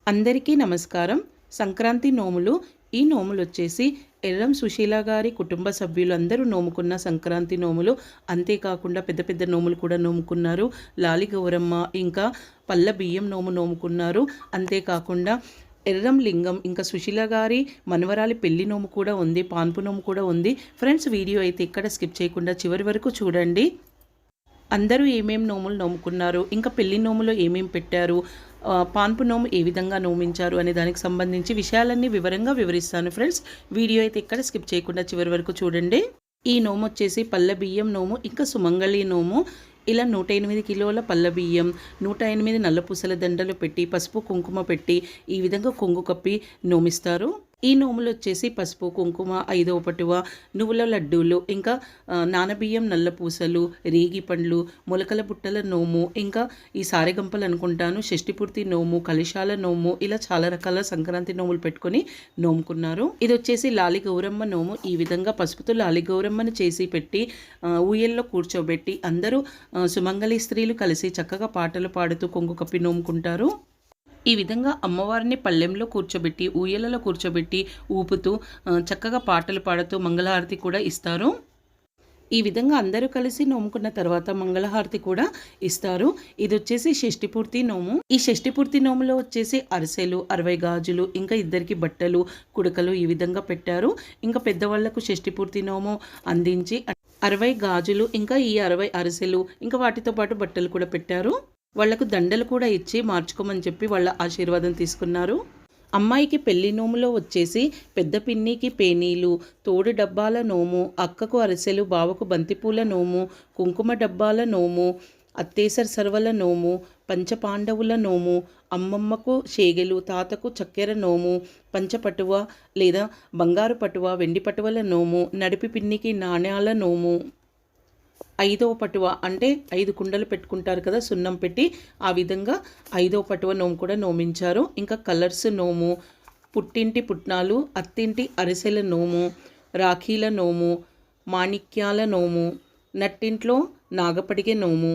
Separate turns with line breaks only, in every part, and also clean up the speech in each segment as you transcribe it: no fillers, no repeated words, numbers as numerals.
అందరికీ నమస్కారం. సంక్రాంతి నోములు. ఈ నోములు వచ్చేసి ఎర్రం సుశీల గారి కుటుంబ సభ్యులు అందరూ నోముకున్న సంక్రాంతి నోములు. అంతేకాకుండా పెద్ద పెద్ద నోములు కూడా నోముకున్నారు. లాలి గౌరమ్మ ఇంకా పల్ల బియ్యం నోము నోముకున్నారు. అంతేకాకుండా ఎర్రం లింగం ఇంకా సుశీల గారి మనవరాలి పెళ్లి నోము కూడా ఉంది, పాన్పు నోము కూడా ఉంది. ఫ్రెండ్స్, వీడియో అయితే ఇక్కడ స్కిప్ చేయకుండా చివరి వరకు చూడండి. అందరూ ఏమేం నోములు నోముకున్నారు, ఇంకా పెళ్లి నోములో ఏమేం పెట్టారు, పాన్పు నోము ఏ విధంగా నోమించారు అనే దానికి సంబంధించి విషయాలన్నీ వివరంగా వివరిస్తాను. ఫ్రెండ్స్, వీడియో అయితే ఇక్కడ స్కిప్ చేయకుండా చివరి వరకు చూడండి. ఈ నోము వచ్చేసి పల్ల బియ్యం నోము ఇంకా సుమంగళి నోము. ఇలా 108 కిలోల పల్ల బియ్యం, 108 నల్లపూసల దండలు పెట్టి పసుపు కుంకుమ పెట్టి ఈ విధంగా కొంగు కప్పి నోమిస్తారు. ఈ నోములు వచ్చేసి పసుపు కుంకుమ, 5వ పటువ, నువ్వుల లడ్డూలు, ఇంకా నానబియ్యం నల్లపూసలు, రేగి పండ్లు, మొలకల బుట్టల నోము, ఇంకా ఈ సారెగంపలు అనుకుంటాను, షష్ఠిపూర్తి నోము, కలిశాల నోము, ఇలా చాలా రకాల సంక్రాంతి నోములు పెట్టుకొని నోముకున్నారు. ఇది వచ్చేసి లాలి గౌరమ్మ నోము. ఈ విధంగా పసుపుతో లాలి గౌరమ్మను చేసి పెట్టి ఊయల్లో కూర్చోబెట్టి అందరూ సుమంగళి స్త్రీలు కలిసి చక్కగా పాటలు పాడుతూ కొంగు కప్పి నోముకుంటారు. ఈ విధంగా అమ్మవారిని పళ్ళెంలో కూర్చోబెట్టి ఊయలలో కూర్చోబెట్టి ఊపుతూ చక్కగా పాటలు పాడుతూ మంగళహారతి కూడా ఇస్తారు. ఈ విధంగా అందరూ కలిసి నోముకున్న తర్వాత మంగళహారతి కూడా ఇస్తారు. ఇది వచ్చేసి షష్ఠిపూర్తి నోము. ఈ షష్ఠిపూర్తి నోములో వచ్చేసి అరిసెలు, 60 గాజులు, ఇంకా ఇద్దరికి బట్టలు, కుడకలు ఈ విధంగా పెట్టారు. ఇంకా పెద్దవాళ్లకు షష్ఠిపూర్తి నోము అందించి 60 గాజులు, ఇంకా ఈ 60 అరిసెలు, ఇంకా వాటితో పాటు బట్టలు కూడా పెట్టారు. వాళ్లకు దండలు కూడా ఇచ్చి మార్చుకోమని చెప్పి వాళ్ళ ఆశీర్వాదం తీసుకున్నారు. అమ్మాయికి పెళ్లి నోములో వచ్చేసి పెద్ద పిన్నికి పేనీలు, తోడు డబ్బాల నోము, అక్కకు అరిసెలు, బావకు బంతిపూల నోము, కుంకుమ డబ్బాల నోము, అత్తేసర్ సర్వల నోము, పంచపాండవుల నోము, అమ్మమ్మకు షేగెలు, తాతకు చక్కెర నోము, పంచపటువ లేదా బంగారు పటువ, వెండి పటువల నోము, నడిపి పిన్నికి నాణ్యాల నోము, 5వ పటువ అంటే 5 కుండలు పెట్టుకుంటారు కదా సున్నం పెట్టి, ఆ విధంగా 5వ పటువ నోము కూడా నోమించారు. ఇంకా కలర్స్ నోము, పుట్టింటి పుట్నాలు, అత్తింటి అరిసెల నోము, రాఖీల నోము, మాణిక్యాల నోము, నట్టింట్లో నాగపడిగే నోము,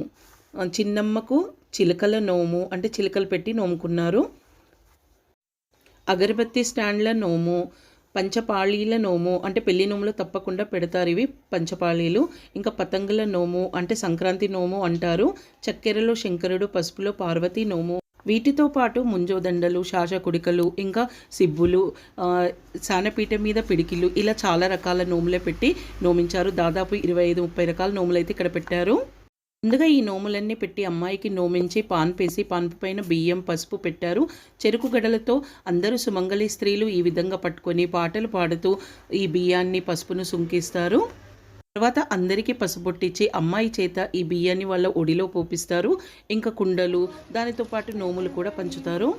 చిన్నమ్మకు చిలకల నోము అంటే చిలకలు పెట్టి నోముకున్నారు. అగరబత్తి స్టాండ్ల నోము, పంచపాళీల నోము అంటే పెళ్లి నోములో తప్పకుండా పెడతారు ఇవి పంచపాళీలు. ఇంకా పతంగుల నోము అంటే సంక్రాంతి నోము అంటారు. చక్కెరలో శంకరుడు, పసుపులో పార్వతీ నోము. వీటితో పాటు ముంజోదండలు, శాషకుడికలు, ఇంకా సిబ్బులు, సానపీట మీద పిడికిలు, ఇలా చాలా రకాల నోములే పెట్టి నోమించారు. దాదాపు 25-30 రకాల నోములు అయితే ఇక్కడ పెట్టారు. ముందుగా ఈ నోములన్నీ పెట్టి అమ్మాయికి నోమించి పాన్పేసి పాన్పు పైన బియ్యం, పసుపు పెట్టారు. చెరుకు గడలతో అందరూ సుమంగళి స్త్రీలు ఈ విధంగా పట్టుకొని పాటలు పాడుతూ ఈ బియ్యాన్ని, పసుపును సుంకిస్తారు. తర్వాత అందరికీ పసుపొట్టించి అమ్మాయి చేత ఈ బియ్యాన్ని వాళ్ళ ఒడిలో పోపిస్తారు. ఇంకా కుండలు, దానితో పాటు నోములు కూడా పంచుతారు.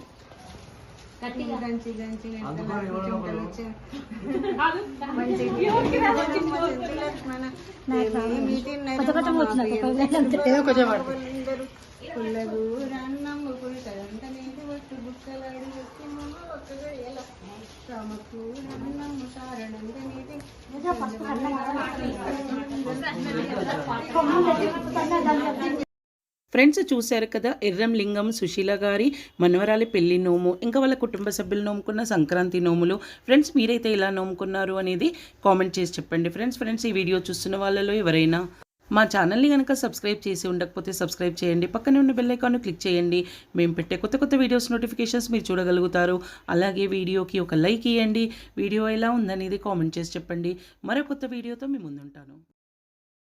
ఫ్రెండ్స్, చూశారు కదా ఎర్రం లింగం సుశీల గారి మనవరాలి పెళ్లి నోము, ఇంకా వాళ్ళ కుటుంబ సభ్యులు నోముకున్న సంక్రాంతి నోములు. ఫ్రెండ్స్, మీరైతే ఎలా నోముకున్నారు అనేది కామెంట్ చేసి చెప్పండి. ఫ్రెండ్స్, ఈ వీడియో చూస్తున్న వాళ్ళలో ఎవరైనా మా ఛానల్ని కనుక సబ్స్క్రైబ్ చేసి ఉండకపోతే సబ్స్క్రైబ్ చేయండి. పక్కనే ఉన్న బెల్ ఐకాన్ను క్లిక్ చేయండి. మేము పెట్టే కొత్త వీడియోస్ నోటిఫికేషన్స్ మీరు చూడగలుగుతారు. అలాగే వీడియోకి ఒక లైక్ ఇవ్వండి. వీడియో ఎలా ఉందనేది కామెంట్ చేసి చెప్పండి. మరో కొత్త వీడియోతో మీ ముందుంటాను.